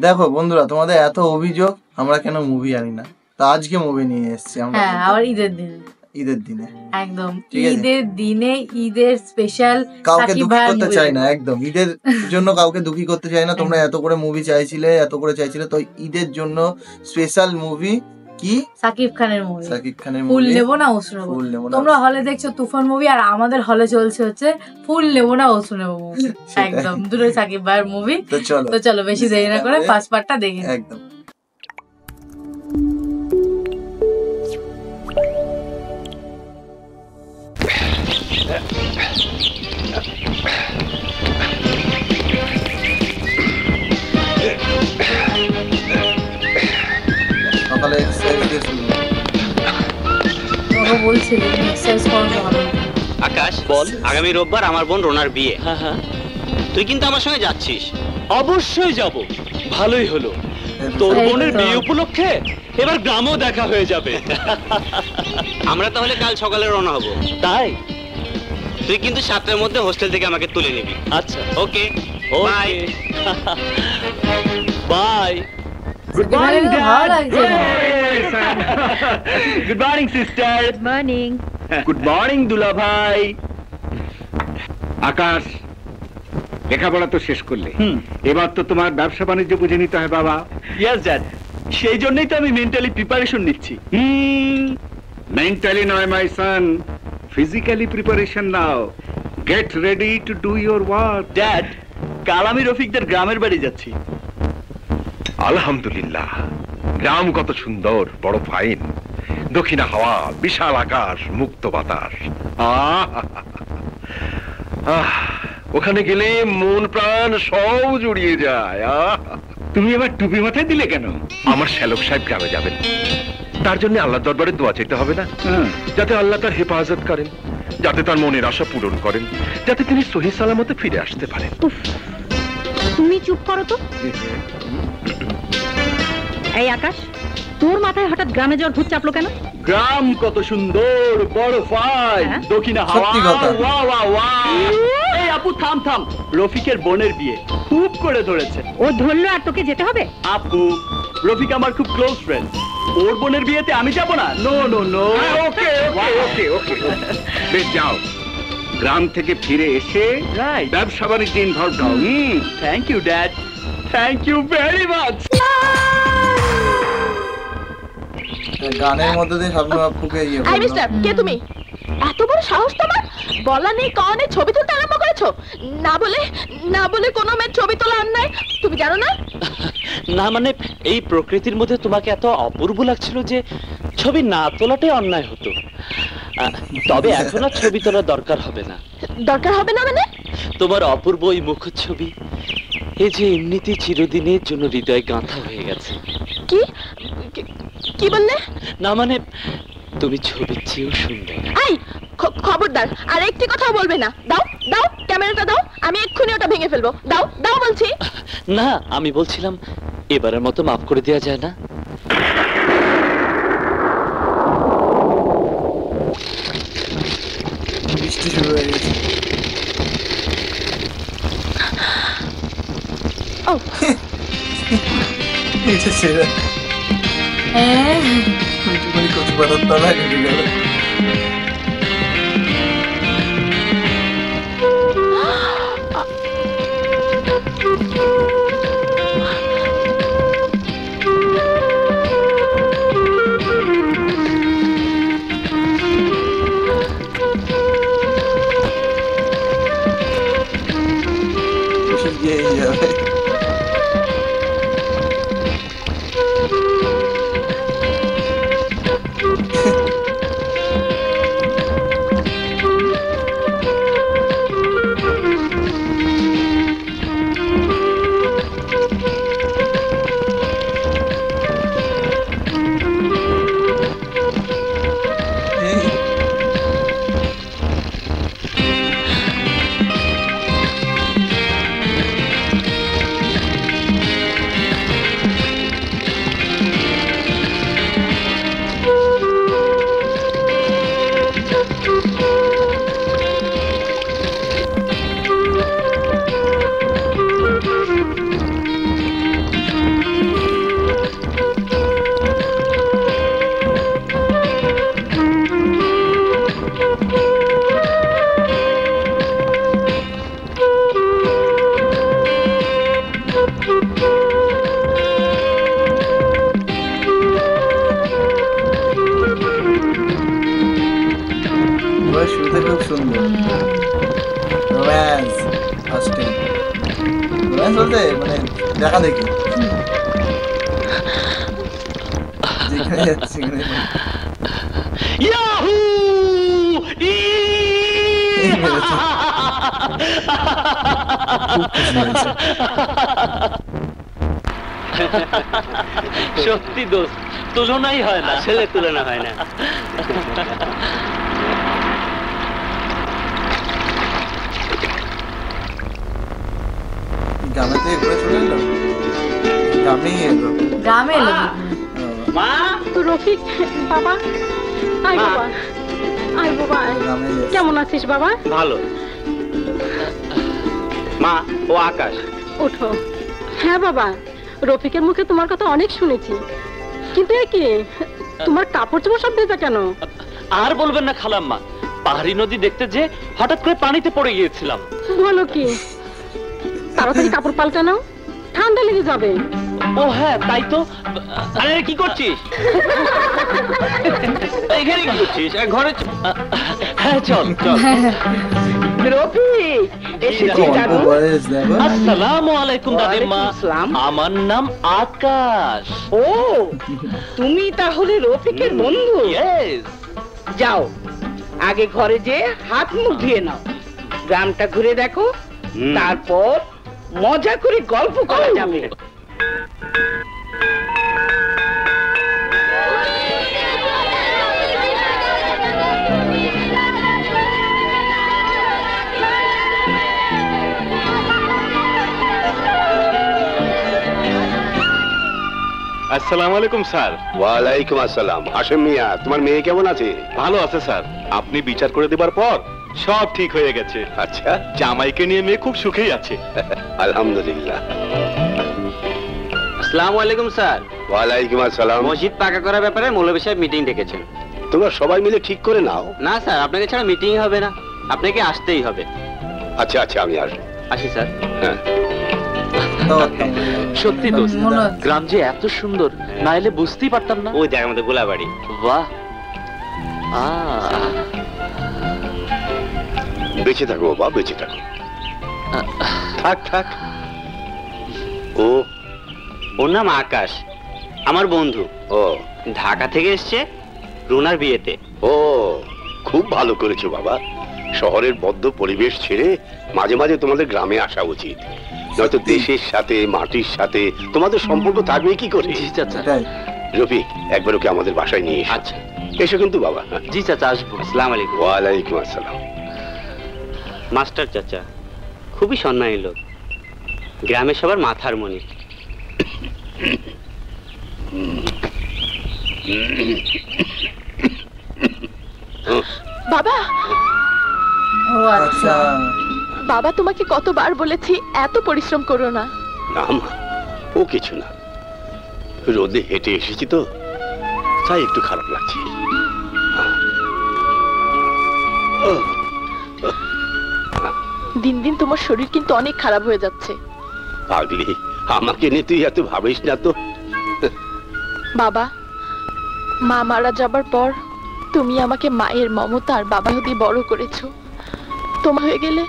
দেখো বন্ধুরা, তোমাদের এত অভিযোগ আমরা কেন মুভি আনি না, তো আজকে মুভি নিয়ে এসেছি আমরা। হ্যাঁ, আবার ঈদের দিনে একদম ঈদের দিনে ঈদের স্পেশাল। কাউকে দুঃখী করতে চাই না, একদম ঈদের জন্য কাউকে দুঃখী করতে চাই না। তোমরা এত করে মুভি চাইছিলে, তো ঈদের জন্য স্পেশাল মুভি কি সাকিব খানের মুভি। ফুল মুভি নেবো না ওষু নেবো। তোমরা হলে দেখছো তুফান মুভি, আর আমাদের হলে চলছে হচ্ছে ফুল নেবো না ওষু নেবো মুভি। একদম দুটোই সাকিব ভাইয়ের মুভি। তো চলো বেশি দেরি না করে ফার্স্ট পার্টটা দেখি। একদম সকালে এক্সারসাইজ দিয়ে শুরু। তোকে বলছি এক্সারসাইজ করতে হবে। আকাশ বল, আগামী রোববার আমার বোন রোনার বিয়ে। হ্যাঁ, তুই কিন্তু আমার সঙ্গে যাচ্ছিস? অবশ্যই যাব। ভালোই হলো, তোর বোনের বিয়ে উপলক্ষে এবার গ্রামও দেখা হয়ে যাবে। আমরা তাহলে কাল সকালে রওনা হব। তাই তুই কিন্তু 7টার মধ্যে হোস্টেল থেকে আমাকে তুলে নিবি। আচ্ছা, okay, bye. Bye. Good morning dad. Good morning sister. Good morning. Good morning দুলা ভাই। আকাশ, লেখাপড়া তো শেষ করলে, এবার তো তোমার ব্যবসা বাণিজ্য বুঝে নিতে হয় বাবা। ইয়েস ড্যাড, সেই জন্যই তো আমি মেন্টালি প্রিপারেশন নিচ্ছি। মেন্টালি নয় my son, physically preparation now. Get ready to do your work. Dad, কাল আমি রফিকদের গ্রামের বাড়ি যাচ্ছি। আলহামদুলিল্লাহ, গ্রাম কত সুন্দর, বড় ফাইন। দক্ষিণা হাওয়া, বিশাল আকাশ, মুক্ত বাতাস। ওখানে গেলে মন প্রাণ সব জুড়িয়ে যায়। তুমি এবার টুপি মাথায় দিলে কেন? আমার শ্যালক সাহেব গ্রামে যাবেন, তার জন্য আল্লাহ দরবারে দোয়া চাইতে হবে না? যাতে আল্লাহ তার হেফাজত করেন, যাতে তার মনের আশা পূরণ করেন, যাতে তিনি সহি সালামতে ফিরে আসতে পারেন। তুমি চুপ করো তো। এই আকাশ, তোর মাথায় হঠাৎ গ্রামে যাওয়ার ভূত চাপলো কেন? গ্রাম কত সুন্দর, বড় ফাইন, দক্ষিণা হাওয়া। ওয়া ওয়া ওয়া। এই আপু থাম থাম, রফিকের বোনের বিয়ে খুব করে ধরেছে। ও ধরলো আর তোকে যেতে হবে? আপু, রফিক আমার খুব ক্লোজ ফ্রেন্ড, ওর বোনের বিয়েতে আমি যাব না? No no no. Okay okay okay, বেশ যাও। গ্রাম থেকে ফিরে এসে ব্যবসা বাণিজ্যে ইনভলভ হও। Thank you dad, thank you very much. গানের মধ্যে দিয়ে স্বপ্ন আপুকে ইয়ে করো। আই মিস্টার, কে তুমি? এত বড় সাহস তোমার! বলা নেই কওয়া নেই ছবি তুলতে আরম্ভ করেছো। না বলে কোনো মেয়ের ছবি তোলা অন্যায়, তুমি জানো না? না মানে এই প্রকৃতির মধ্যে তোমাকে এত অপূর্ব লাগছিল যে ছবি না তোলাটাই অন্যায় হতো। তবে এখন আর ছবি তোলার দরকার হবে না। দরকার হবে না মানে? তোমার অপূর্ব এই মুখচ্ছবি এই যে এমনিতে চিরদিনের জন্য হৃদয়ে গাঁথা হয়ে গেছে। কি কি বললে? না মানে তুমি ছবির চেয়েও সুন্দর। এই খবরদার, আর একটি কথাও বলবে না। দাও দাও, ক্যামেরাটা দাও, আমি এক্ষুনি ওটা ভেঙে ফেলবো। দাও দাও বলছি। না, আমি বলছিলাম এবারের মতো মাফ করে দেওয়া যায় না? বৃষ্টি শুরু হয়ে গেছে। ও এটা সেরা। কচু পাতার তলায় ঢুকে গেল। দেখা দেখি যেখানে যাচ্ছি ইয়াহু! সত্যি দোস্ত, তুলনাই হয় না। আসলে তুলনা হয় না। গ্রামেতে ঘুরে চলে এলো, গ্রামেই এলো, গ্রামে এলো। মা, রফিক বাবা, আয় বাবা, আয় বাবা, আয়। গ্রামে এলো। কেমন আছিস বাবা? ভালো। মা, ও আকাশ। ওঠো। হ্যাঁ বাবা, রফিকের মুখে তোমার কথা অনেক শুনেছি, কিন্তু এ কি তোমার কাপড় চোপড় সব ভেজা কেন? আর বলবেন না খালাম্মা, পাহাড়ি নদী দেখতে যে হঠাৎ করে পানিতে পড়ে গিয়েছিলাম। বলো কি? তাড়াতাড়ি কাপড় পাল্টে নাও, ঠান্ডা লেগে যাবে। ও হ্যাঁ, তাই তো। আরে কি করছিস? এখানে কি করছিস? ঘরে হ্যাঁ, চল চল। রফিক, এসেছি অল্প জানো? বয়স দেখো। আসসালামু আলাইকুম দাদিমা। ওয়ালাইকুম আসসালাম। আমার নাম আকাশ। ও, তুমি তাহলে রফিকের বন্ধু? ইয়েস। যাও, আগে ঘরে যে হাত মুখ ধুয়ে নাও, গ্রামটা ঘুরে দেখো, তারপর মজা করে গল্প করা যাবে। আসসালামু আলাইকুম স্যার। ওয়ালাইকুম আসসালাম। হাশেম মিয়া, তোমার মেয়ে কেমন আছে? ভালো আছে স্যার। আপনি বিচার করে দেবার পর সব ঠিক হয়ে গেছে। আচ্ছা, জামাইকে নিয়ে মেয়ে খুব সুখেই আছে। আলহামদুলিল্লাহ। আসসালামু আলাইকুম স্যার। ওয়ালাইকুম আসসালাম। মসজিদ পাকা করার ব্যাপারে মৌলভী সাহেব মিটিং ডেকেছেন। তোমরা সবাই মিলে ঠিক করে নাও। না স্যার, আপনাকে ছাড়া মিটিং হবে না, আপনাকে আসতেই হবে। আচ্ছা আচ্ছা, আমি আসবো। আসি স্যার। হ্যাঁ, সত্যি দোস্ত, মনে হচ্ছে। গ্রাম যে এত সুন্দর, না এলে বুঝতেই পারতাম না। ওই দেখ আমাদের গোলাবাড়ি। বাহ। বেঁচে থাকো বাবা, বেঁচে থাকো। থাক থাক। ওর নাম আকাশ, আমার বন্ধু। ও, ঢাকা থেকে এসছে রুনার বিয়েতে। ও, খুব ভালো করেছো বাবা। শহরের বদ্ধ পরিবেশ ছেড়ে মাঝে মাঝে তোমাদের গ্রামে আসা উচিত, নয়তো দেশের সাথে মাটির সাথে তোমাদের সম্পর্ক থাকবে কি করে? জি চাচা। রফিক, একবার ওকে আমাদের বাসায় নিয়ে এসো। আচ্ছা। এসো কিন্তু বাবা। জি চাচা, আসবো। আসসালামু আলাইকুম। ওয়ালাইকুম আসসালাম। মাস্টার চাচা খুবই সম্মানী লোক, গ্রামের সবার মাথার মণি। বাবা, ও আচ্ছা। বাবা তোমাকে কতবার বলেছি এত পরিশ্রম করো না। না মা, ও কিছু না, রোদে হেঁটে এসেছি তো, তাই একটু খারাপ লাগছে। দিন দিন তোমার শরীর কিন্তু অনেক খারাপ হয়ে যাচ্ছে। পাগলি, আমাকে নিয়ে তুই এত ভাবিস না তো। বাবা, মা মারা যাবার পর তুমি আমাকে মায়ের মমতা আর বাবা দিয়ে বড় করেছো। তোমার হয়ে গেলে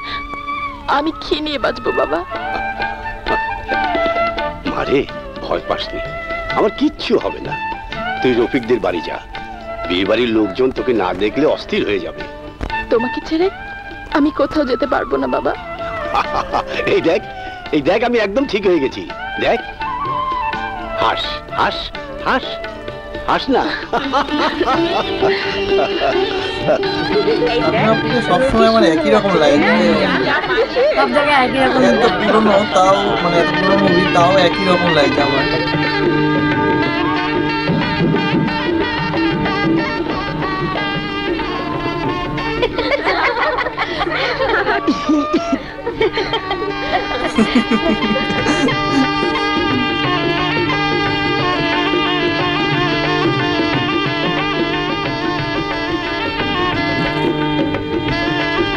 আমি কি নিয়ে বাঁচবো বাবা? মারে, ভয় পাসনি, আমার কিচ্ছু হবে না। তুই রফিকদের বাড়ি যা, বিয়ে বাড়ির লোকজন তোকে না দেখলে অস্থির হয়ে যাবে। তোমাকে ছেড়ে আমি কোথাও যেতে পারবো না বাবা। এই দেখ, এই দেখ, আমি একদম ঠিক হয়ে গেছি। দেখ, হাস হাস হাস হাস না। সবসময় মানে একই রকম লাগে, সব জায়গায় একই রকম। এত পুরনো তাও, মানে এত পুরনো মুভি তাও একই রকম লাগছে আমার।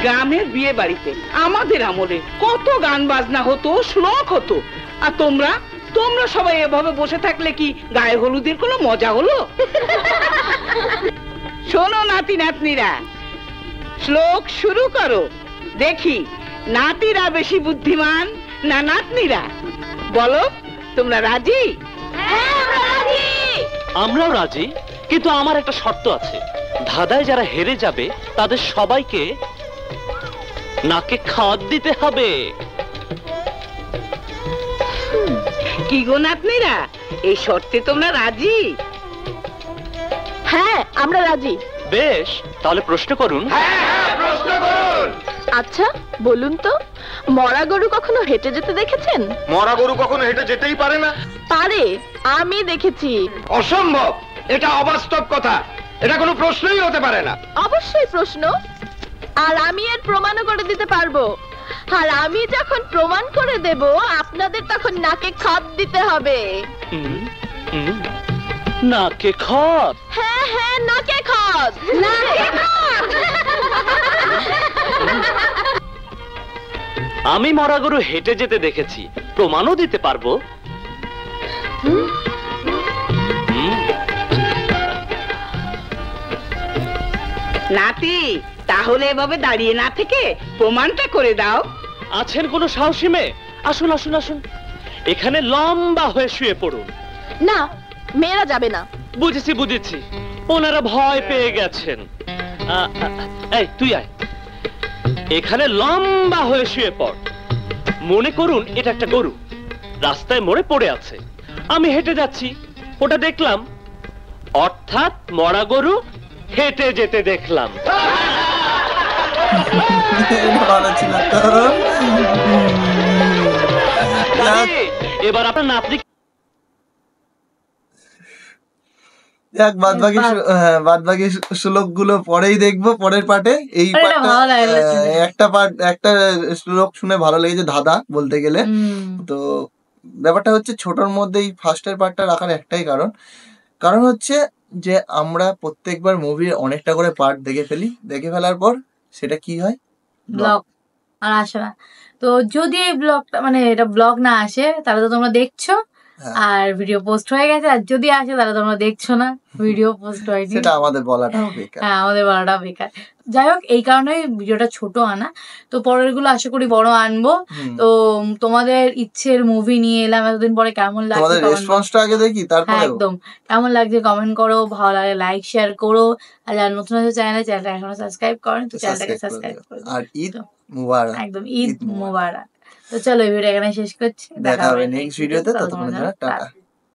গ্রামের বিয়ে বাড়িতে আমাদের আমলে কত গান বাজনা হতো, শ্লোক হতো, আর তোমরা তোমরা সবাই এভাবে বসে থাকলে কি গায়ে হলুদের কোনো মজা হলো? শোনো নাতি নাতনিরা, শ্লোক শুরু করো, দেখি নাতিরা বেশি বুদ্ধিমান না নাতনিরা? বলো, তোমরা রাজি? আমরাও রাজি, কিন্তু আমার একটা শর্ত আছে। ধাঁধায় যারা হেরে যাবে তাদের সবাইকে নাকে খাদ দিতে হবে। কি গো নাতনিরা, এই শর্তে তোমরা রাজি? হ্যাঁ, আমরা রাজি। বেশ, তাহলে প্রশ্ন করুন। আচ্ছা বলুন তো, মরা গরু কখনো হেঁটে যেতে দেখেছেন? মরা গরু কখনো হেঁটে যেতেই পারে না। পারে, আমি দেখেছি। অসম্ভব, এটা অবাস্তব কথা, এটা কোনো প্রশ্নই হতে পারে না। অবশ্যই প্রশ্ন, আর আমি এর প্রমাণও করে দিতে পারবো। আর আমি যখন প্রমাণ করে দেব, আপনাদের তখন নাকে খত দিতে হবে। নাকে খত? হ্যাঁ হ্যাঁ, নাকে খত, নাকে খত। আমি মরা গরু হেঁটে যেতে দেখেছি, প্রমাণও দিতে পারবো। নাতি, তাহলে এভাবে দাঁড়িয়ে না থেকে প্রমাণটা করে দাও। আছেন কোনো সাহসী মেয়ে? আসুন আসুন আসুন, এখানে লম্বা হয়ে শুয়ে পড়ুন। না, মেয়েরা যাবে না। বুঝেছি বুঝেছি, ওনারা ভয় পেয়ে গেছেন। এই তুই আয়, এখানে লম্বা হয়ে শুয়ে পড়। মনে করুন এটা একটা গরু, রাস্তায় মোড়ে পড়ে আছে, আমি হেঁটে যাচ্ছি, ওটা দেখলাম, অর্থাৎ মরা গরু হেঁটে যেতে দেখলাম। ভালো ছিল তো। এবার আপনার নাতনি যাক, বাদ বাকি শ্লোক গুলো পরেই দেখবো, পরের পার্টে। এই একটা শ্লোক শুনে ভালো লেগেছে, ধাঁধা বলতে গেলে। তো ব্যাপারটা হচ্ছে ছোটর মধ্যে এই ফার্স্টের পার্টটা রাখার একটাই কারণ হচ্ছে যে আমরা প্রত্যেকবার মুভির অনেকটা করে পার্ট দেখে ফেলার পর সেটা কি হয়, ব্লগ আর আসে না। তো যদি এই ব্লগটা মানে এটা ব্লগ না আসে, তাহলে তো তোমরা দেখছো আর ভিডিও পোস্ট হয়ে গেছে, আর যদি আসে তাহলে তোমরা দেখছো না, ভিডিও পোস্ট হয়নি, সেটা আমাদের বলাটাও বেকার। হ্যাঁ, আমাদের বলাটাও বেকার। যাই হোক, এই কারণে ভিডিওটা ছোট আনা। তো পরের গুলো আশা করি বড় আনবো। তো তোমাদের ইচ্ছের মুভি নিয়ে এলাম এতদিন পরে। কেমন লাগছে তোমাদের রেসপন্সটা আগে দেখি, তারপরে একদম কেমন লাগছে কমেন্ট করো, ভালো লাগে লাইক শেয়ার করো, আর যারা নতুন আছে চ্যানেলটা এখনো সাবস্ক্রাইব করেন তো চ্যানেলটাকে সাবস্ক্রাইব করে দিও। আর ঈদ মুবারক, একদম ঈদ মুবারক। তো চলো এই ভিডিও এখানে শেষ করছি, দেখা হবে নেক্সট ভিডিওতে। ততক্ষণের জন্য টাটা।